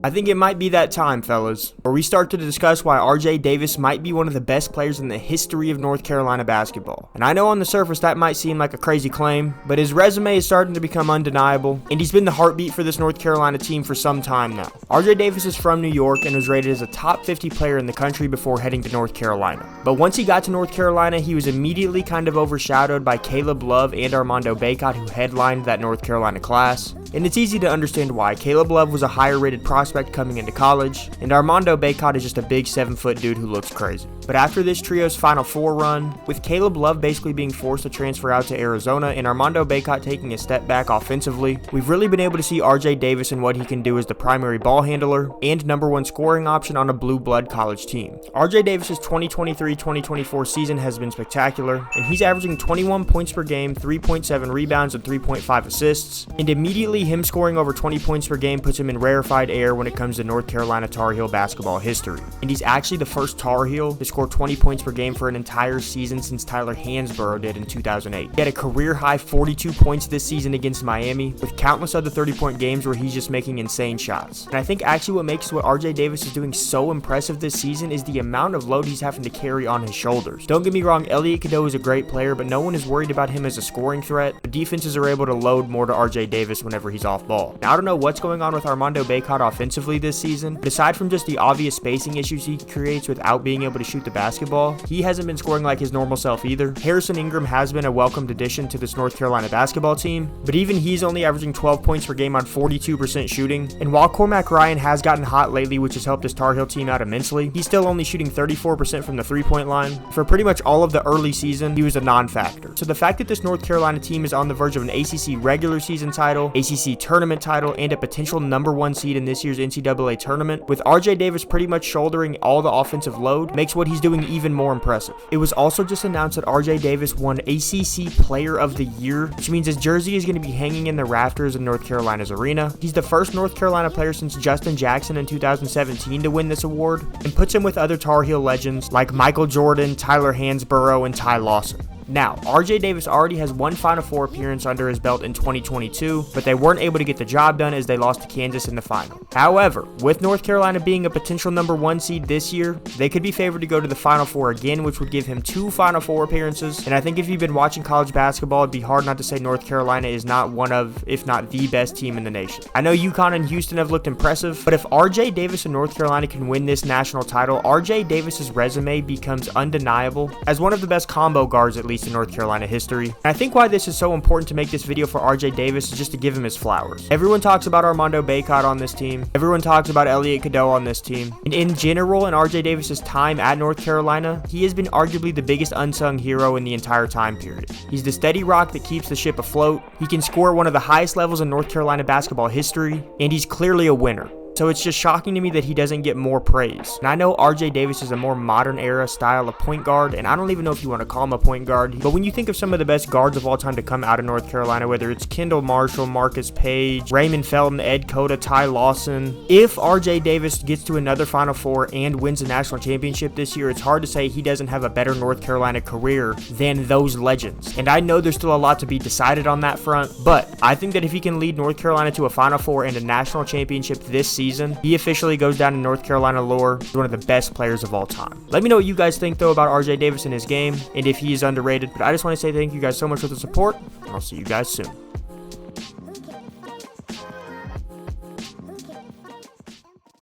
I think it might be that time, fellas, where we start to discuss why RJ Davis might be one of the best players in the history of North Carolina basketball. And I know on the surface that might seem like a crazy claim, but his resume is starting to become undeniable, and he's been the heartbeat for this North Carolina team for some time now. RJ Davis is from New York and was rated as a top 50 player in the country before heading to North Carolina. But once he got to North Carolina, he was immediately kind of overshadowed by Caleb Love and Armando Bacot, who headlined that North Carolina class. And it's easy to understand why. Caleb Love was a higher rated prospect coming into college, and Armando Bacot is just a big 7-foot dude who looks crazy. But after this trio's Final Four run, with Caleb Love basically being forced to transfer out to Arizona and Armando Bacot taking a step back offensively, we've really been able to see RJ Davis and what he can do as the primary ball handler and #1 scoring option on a blue blood college team. RJ Davis's 2023-2024 season has been spectacular, and he's averaging 21 points per game, 3.7 rebounds, and 3.5 assists, and immediately him scoring over 20 points per game puts him in rarefied air when it comes to North Carolina Tar Heel basketball history. And he's actually the first Tar Heel to score 20 points per game for an entire season since Tyler Hansborough did in 2008. He had a career-high 42 points this season against Miami, with countless other 30-point games where he's just making insane shots. And I think actually what makes what RJ Davis is doing so impressive this season is the amount of load he's having to carry on his shoulders. Don't get me wrong, Elliot Cadeau is a great player, but no one is worried about him as a scoring threat. The defenses are able to load more to RJ Davis whenever he's off ball. Now, I don't know what's going on with Armando Bacot offensively this season, but aside from just the obvious spacing issues he creates without being able to shoot the basketball, he hasn't been scoring like his normal self either. Harrison Ingram has been a welcomed addition to this North Carolina basketball team, but even he's only averaging 12 points per game on 42% shooting. And while Cormac Ryan has gotten hot lately, which has helped his Tar Heel team out immensely, he's still only shooting 34% from the three-point line. For pretty much all of the early season, he was a non-factor. So the fact that this North Carolina team is on the verge of an ACC regular season title, ACC tournament title, and a potential #1 seed in this year's NCAA tournament, with RJ Davis pretty much shouldering all the offensive load, makes what he's doing even more impressive. It was also just announced that RJ Davis won ACC Player of the Year, which means his jersey is going to be hanging in the rafters in North Carolina's arena. He's the first North Carolina player since Justin Jackson in 2017 to win this award, and puts him with other Tar Heel legends like Michael Jordan, Tyler Hansborough, and Ty Lawson. Now, RJ Davis already has one Final Four appearance under his belt in 2022, but they weren't able to get the job done as they lost to Kansas in the final. However, with North Carolina being a potential #1 seed this year, they could be favored to go to the Final Four again, which would give him 2 Final Four appearances. And I think if you've been watching college basketball, it'd be hard not to say North Carolina is not one of, if not the best team in the nation. I know UConn and Houston have looked impressive, but if RJ Davis and North Carolina can win this national title, RJ Davis's resume becomes undeniable as one of the best combo guards, at least in North Carolina history. And I think why this is so important to make this video for RJ Davis is just to give him his flowers. Everyone talks about Armando Bacot on this team. Everyone talks about Elliot Cadeau on this team. And in general, in RJ Davis's time at North Carolina, he has been arguably the biggest unsung hero in the entire time period. He's the steady rock that keeps the ship afloat. He can score one of the highest levels in North Carolina basketball history, and he's clearly a winner. So it's just shocking to me that he doesn't get more praise. And I know RJ Davis is a more modern era style of point guard, and I don't even know if you want to call him a point guard, but when you think of some of the best guards of all time to come out of North Carolina, whether it's Kendall Marshall, Marcus Page, Raymond Felton, Ed Cota, Ty Lawson, if RJ Davis gets to another Final Four and wins a national championship this year, it's hard to say he doesn't have a better North Carolina career than those legends. And I know there's still a lot to be decided on that front, but I think that if he can lead North Carolina to a Final Four and a national championship this season, he officially goes down in North Carolina lore as one of the best players of all time. Let me know what you guys think, though, about RJ Davis and his game, and if he is underrated. But I just want to say thank you guys so much for the support, and I'll see you guys soon.